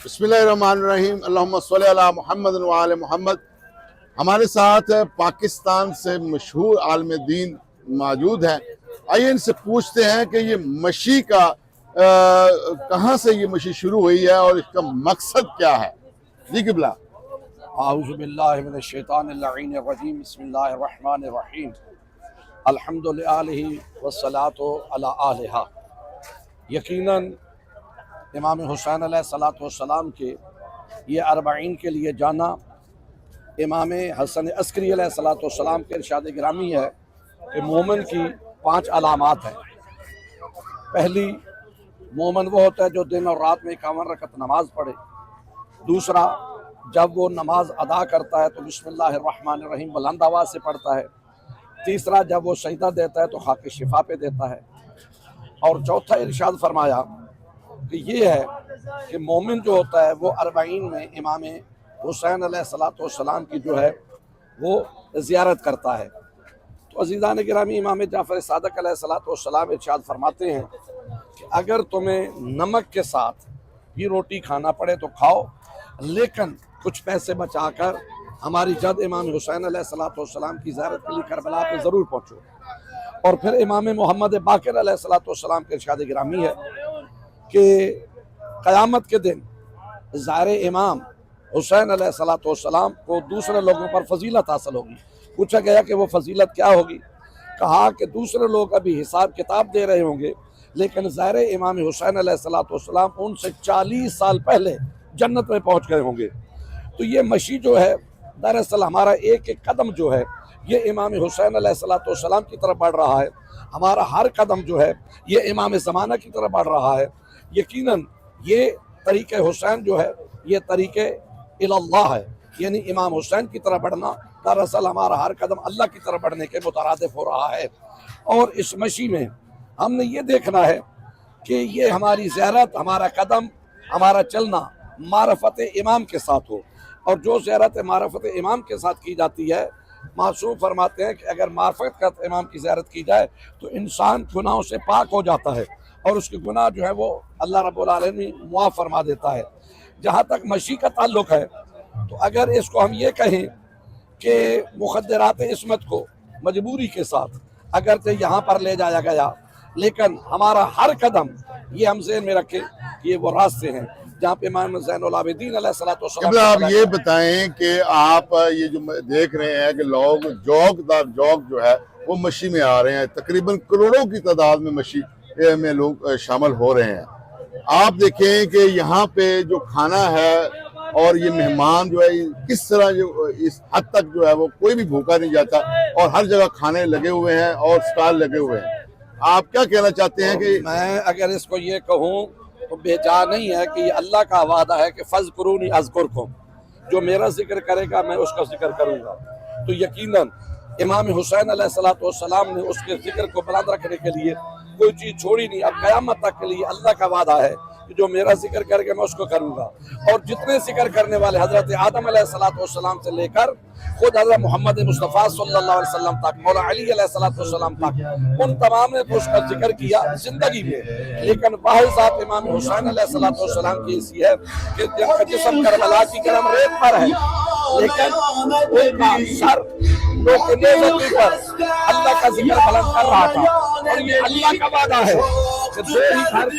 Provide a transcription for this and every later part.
بسم اللہ الرحمن الرحیم، اللہم صلی علی محمد و آل محمد۔ ہمارے ساتھ پاکستان سے مشہور عالم دین موجود ہیں۔ آئیے ان سے پوچھتے ہیں کہ یہ مشی کا کہاں سے یہ مشی شروع ہوئی ہے اور اس کا مقصد کیا ہے؟ جی قبلہ۔ اعوذ باللہ من الشیطان اللعین الرجیم، بسم اللہ الرحمن الرحیم، الحمد للہ والصلاة علی آلہا۔ یقیناً امام حسین علیہ السلام کے یہ اربعین کے لیے جانا امام حسن عسکری علیہ السلام کے ارشاد گرامی ہے کہ مومن کی 5 علامات ہیں۔ پہلی، مومن وہ ہوتا ہے جو دن اور رات میں 51 رکعت نماز پڑھے۔ دوسرا، جب وہ نماز ادا کرتا ہے تو بسم اللہ الرحمن الرحیم بلند آواز سے پڑھتا ہے۔ تیسرا، جب وہ سجدہ دیتا ہے تو خاک شفا پہ دیتا ہے۔ اور چوتھا ارشاد فرمایا کہ یہ ہے کہ مومن جو ہوتا ہے وہ اربعین میں امام حسین علیہ السلام کی جو ہے وہ زیارت کرتا ہے۔ تو عزیزان گرامی، امام جعفر صادق علیہ السلام ارشاد فرماتے ہیں کہ اگر تمہیں نمک کے ساتھ بھی روٹی کھانا پڑے تو کھاؤ، لیکن کچھ پیسے بچا کر ہماری جد امام حسین علیہ السلام کی زیارت کے لیے کربلا پہ ضرور پہنچو۔ اور پھر امام محمد باقر علیہ السلام کے ارشاد گرامی ہے کہ قیامت کے دن زائر امام حسین علیہ السلام کو دوسرے لوگوں پر فضیلت حاصل ہوگی۔ پوچھا گیا کہ وہ فضیلت کیا ہوگی؟ کہا کہ دوسرے لوگ ابھی حساب کتاب دے رہے ہوں گے، لیکن زائر امام حسین علیہ السلام ان سے 40 سال پہلے جنت میں پہنچ گئے ہوں گے۔ تو یہ مشی جو ہے دراصل ہمارا ایک ایک قدم جو ہے یہ امام حسین علیہ السلام کی طرف بڑھ رہا ہے۔ ہمارا ہر قدم جو ہے یہ امام زمانہ کی طرف بڑھ رہا ہے۔ یقیناً یہ طریق حسین جو ہے یہ طریق اللہ ہے، یعنی امام حسین کی طرف بڑھنا دراصل ہمارا ہر قدم اللہ کی طرف بڑھنے کے مترادف ہو رہا ہے۔ اور اس مشی میں ہم نے یہ دیکھنا ہے کہ یہ ہماری زیارت، ہمارا قدم، ہمارا چلنا معرفت امام کے ساتھ ہو، اور جو زیارت معرفت امام کے ساتھ کی جاتی ہے، معصوم فرماتے ہیں کہ اگر معرفت کا امام کی زیارت کی جائے تو انسان گناہوں سے پاک ہو جاتا ہے اور اس کے گناہ جو ہے وہ اللہ رب العالمین معاف فرما دیتا ہے۔ جہاں تک مشی کا تعلق ہے تو اگر اس کو ہم یہ کہیں کہ مخدرات عصمت کو مجبوری کے ساتھ اگرچہ یہاں پر لے جایا گیا، لیکن ہمارا ہر قدم یہ ہم ذہن میں رکھیں کہ یہ وہ راستے ہیں جہاں پہ امام زین العابدین علیہ السلام۔ آپ یہ بتائیں کہ آپ یہ جو دیکھ رہے ہیں کہ لوگ جوک در جوک جو ہے وہ مشی میں آ رہے ہیں، تقریباً کروڑوں کی تعداد میں مشی میں لوگ شامل ہو رہے ہیں۔ آپ دیکھیں کہ یہاں پہ جو کھانا ہے اور یہ مہمان جو ہے کس طرح جو اس حد تک جو ہے وہ کوئی بھی بھوکا نہیں جاتا، اور ہر جگہ کھانے لگے ہوئے ہیں اور سٹال لگے ہوئے ہیں۔ آپ کیا کہنا چاہتے ہیں؟ کہ میں اگر اس کو یہ کہوں تو بے جا نہیں ہے کہ یہ اللہ کا وعدہ ہے کہ فَاذْكُرُونِي أَذْكُرْكُمْ، جو میرا ذکر کرے گا میں اس کا ذکر کروں گا۔ تو یقیناً امام حسین علیہ السلام نے اس کے ذکر کو بلند رکھنے کے لیے کوئی چیز چھوڑی نہیں۔ اب قیامت تک کے لیے اللہ کا وعدہ ہے کہ جو میرا ذکر کرے گا میں اس کو کروں گا۔ اور جتنے ذکر کرنے والے حضرت آدم علیہ السلام سے لے کر خود حضرت محمد مصطفیٰ صلی اللہ علیہ وسلم تک، مولا علی علیہ السلام تک، ان تمام نے تو اس کا ذکر کیا زندگی میں، لیکن واحد ذات امام حسین علیہ السلام کی ایسی ہے کہ جن کا جسم کربلا کی گرم ریت پر ہے، لیکن ان کا سر لوگ نیزتی پر اللہ کا ذکر بلند کر رہا تھا۔ اور یہ اللہ کا وعدہ ہے کہ 2 ہی گھر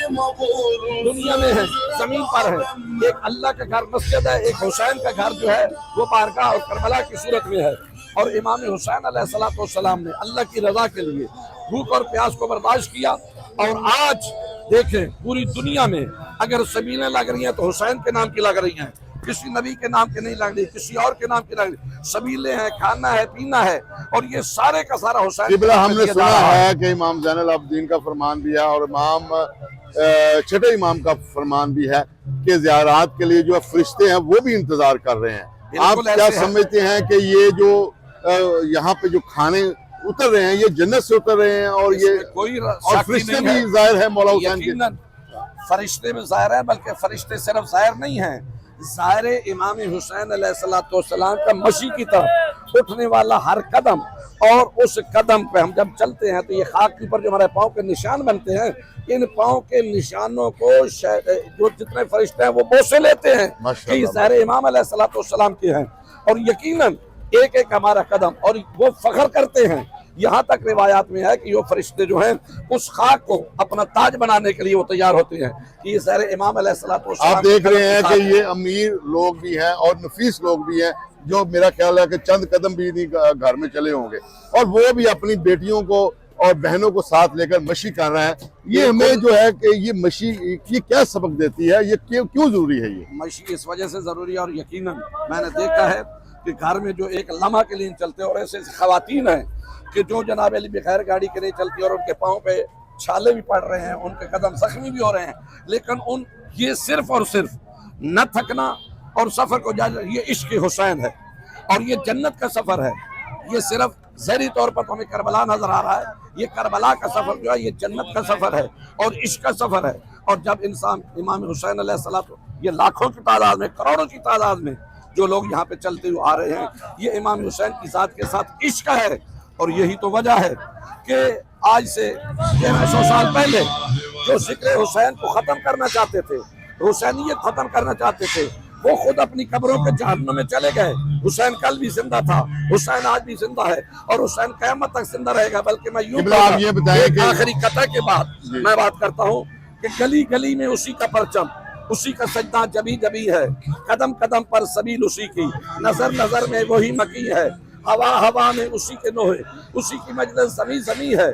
دنیا میں ہے، زمین پر ہے، ایک اللہ کا گھر مسجد ہے، ایک حسین کا گھر جو ہے وہ بارگاہ اور کربلا کی صورت میں ہے۔ اور امام حسین علیہ السلام نے اللہ کی رضا کے لیے بھوک اور پیاس کو برداشت کیا۔ اور آج دیکھیں پوری دنیا میں اگر سبیلیں لگ رہی ہیں تو حسین کے نام کی لگ رہی ہیں، کسی نبی کے نام کے نہیں لگ رہی، کسی اور کے نام کی لگ رہی، سبیلیں ہیں، کھانا ہے، پینا ہے، اور یہ سارے کا سارا حسین کے ہم نے سنا ہے کہ امام زین العابدین کا فرمان بھی ہے اور امام چھٹے امام کا فرمان بھی ہے کہ زیارات کے لیے جو فرشتے ہیں وہ بھی انتظار کر رہے ہیں۔ آپ کیا سمجھتے ہیں کہ یہ جو یہاں پہ جو کھانے اتر رہے ہیں یہ جنت سے اتر رہے ہیں؟ اور یہ کوئی اور فرشتے بھی ظاہر ہے مولا حسین کے؟ فرشتے بھی ظاہر ہیں، بلکہ فرشتے صرف ظاہر نہیں ہیں، ظاہر امام حسین علیہ السلام کا مشی کی طرف اٹھنے والا ہر قدم اور اس قدم پہ ہم جب چلتے ہیں تو یہ خاک کے اوپر جو ہمارے پاؤں کے نشان بنتے ہیں، ان پاؤں کے نشانوں کو جو جتنے فرشتے ہیں وہ بوسے لیتے ہیں کہ یہ زہر امام علیہ السلام کے ہیں، اور یقیناً ایک ایک ہمارا قدم، اور وہ فخر کرتے ہیں، یہاں تک روایات میں ہے کہ یہ فرشتے جو ہیں اس خاک کو اپنا تاج بنانے کے لیے وہ تیار ہوتے ہیں کہ یہ زہر امام علیہ السلام۔ آپ دیکھ رہے ہیں کہ یہ امیر لوگ بھی ہیں اور نفیس لوگ بھی ہیں، جو میرا خیال ہے کہ چند قدم بھی نہیں گھر میں چلے ہوں گے، اور وہ بھی اپنی بیٹیوں کو اور بہنوں کو ساتھ لے کر مشی کر رہے ہیں۔ یہ ہمیں جو ہے کہ یہ مشی یہ کیا سبق دیتی ہے، یہ کیوں ضروری ہے؟ یہ مشی اس وجہ سے ضروری ہے، اور یقیناً میں نے دیکھا ہے کہ گھر میں جو ایک لمحہ کے لیے چلتے ہیں، اور ایسے خواتین ہیں کہ جو جناب علی بغیر گاڑی کے نہیں چلتی، اور ان کے پاؤں پہ چھالے بھی پڑ رہے ہیں، ان کے قدم زخمی بھی ہو رہے ہیں، لیکن یہ صرف اور صرف نہ تھکنا اور سفر کو جاری، یہ عشق حسین ہے اور یہ جنت کا سفر ہے۔ یہ صرف ظاہری طور پر ہمیں کربلا نظر آ رہا ہے، یہ کربلا کا سفر جو ہے یہ جنت کا سفر ہے اور عشق کا سفر ہے۔ اور جب انسان امام حسین علیہ السلام، یہ لاکھوں کی تعداد میں، کروڑوں کی تعداد میں جو لوگ یہاں پہ چلتے ہوئے آ رہے ہیں، یہ امام حسین کی ذات کے ساتھ عشق ہے، اور یہی تو وجہ ہے کہ آج سے 1300 سال پہلے جو ذکر حسین کو ختم کرنا چاہتے تھے، حسینیت ختم کرنا چاہتے تھے، وہ خود اپنی قبروں کے جہنم میں چلے گئے۔ حسین کل بھی زندہ تھا، حسین آج بھی زندہ ہے، اور حسین قیامت تک زندہ رہے گا۔ بلکہ میں یوں ایک آخری قطعہ کے بعد میں بات کرتا ہوں کہ گلی گلی میں اسی کا پرچم، اسی کا سجدہ جبی جبی ہے، قدم قدم پر سبیل اسی کی، نظر نظر میں وہی مکی ہے، ہوا ہوا میں اسی کے نوحے، اسی کی مجلس زمیں زمیں ہے،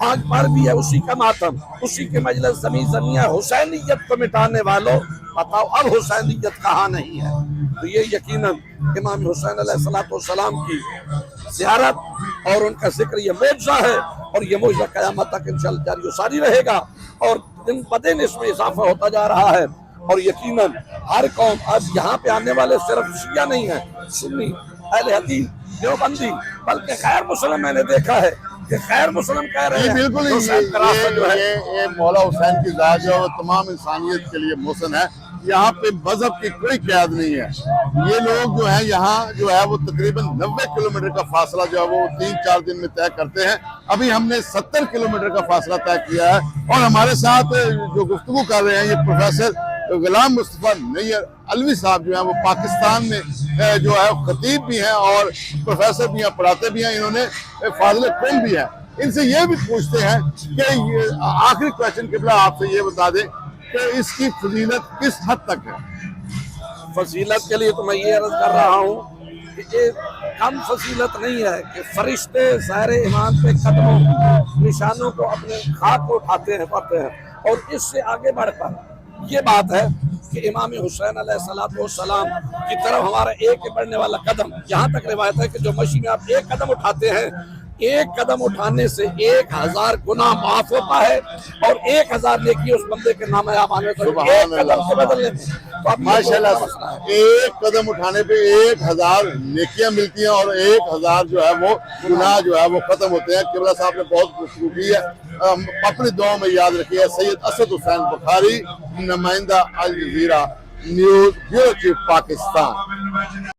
آج پر بھی ہے اسی کا ماتم، اسی کے مجلس زمیں زمیں ہے۔ حسینیت کو مٹانے والوں بتاؤ اب حسینیت کہاں نہیں ہے؟ تو یہ یقیناً امام حسین علیہ السلام کی زیارت اور ان کا ذکر یہ معجزہ ہے، اور یہ معجزہ قیامت تک انشاءاللہ جاری و ساری رہے گا، اور دن بدن اس میں اضافہ ہوتا جا رہا ہے۔ اور یقیناً ہر قوم آج یہاں پہ آنے والے صرف شیعہ نہیں ہیں، سنی، اہل حدیث، دیوبندی، بلکہ غیر مسلم میں نے دیکھا ہے کہ غیر مسلم کہہ رہے ہیں بالکل یہ مولا حسین کی ذات جو ہے وہ تمام انسانیت کے لیے محسن ہے۔ یہاں پہ مذہب کی کوئی قید نہیں ہے۔ یہ لوگ جو ہیں یہاں جو ہے وہ تقریباً 90 کلومیٹر کا فاصلہ جو ہے وہ 3-4 دن میں طے کرتے ہیں۔ ابھی ہم نے 70 کلومیٹر کا فاصلہ طے کیا ہے، اور ہمارے ساتھ جو گفتگو کر رہے ہیں یہ پروفیسر غلام مصطفیٰ نیّر علوی صاحب جو ہیں وہ پاکستان میں جو ہے خطیب بھی ہیں اور پروفیسر بھی ہیں، پڑھاتے بھی ہیں، انہوں نے فاضل قوم بھی ہیں۔ ان سے یہ بھی پوچھتے ہیں کہ آخری کویسچن قبلہ آپ سے یہ بتا دیں کہ اس کی فضیلت کس حد تک ہے؟ فضیلت کے لیے تو میں یہ عرض کر رہا ہوں کہ یہ کم فضیلت نہیں ہے کہ فرشتے زہر امام پہ قدموں نشانوں کو اپنے خاک کو اٹھاتے ہیں، پڑھتے ہیں، اور اس سے آگے بڑھ کر یہ بات ہے کہ امام حسین علیہ السلام کی طرف ہمارا ایک بڑھنے والا قدم، یہاں تک روایت ہے کہ جو مشی میں آپ ایک قدم اٹھاتے ہیں، ایک قدم اٹھانے سے 1000 گناہ معاف ہوتا ہے، اور 1000 نیکی اس بندے کے نام آپ آنے سے ایک قدم سے بدلنے میں۔ ماشاءاللہ ایک قدم اٹھانے پہ 1000 نیکیاں ملتی ہیں، اور 1000 جو ہے وہ گناہ جو ہے وہ ختم ہوتے ہیں۔ قبلہ صاحب نے بہت گفتگو کی ہے، اپنی دعاؤں میں یاد رکھیے۔ سید اسد حسین بخاری، نمائندہ Al Jazeera news bureau chief, Pakistan.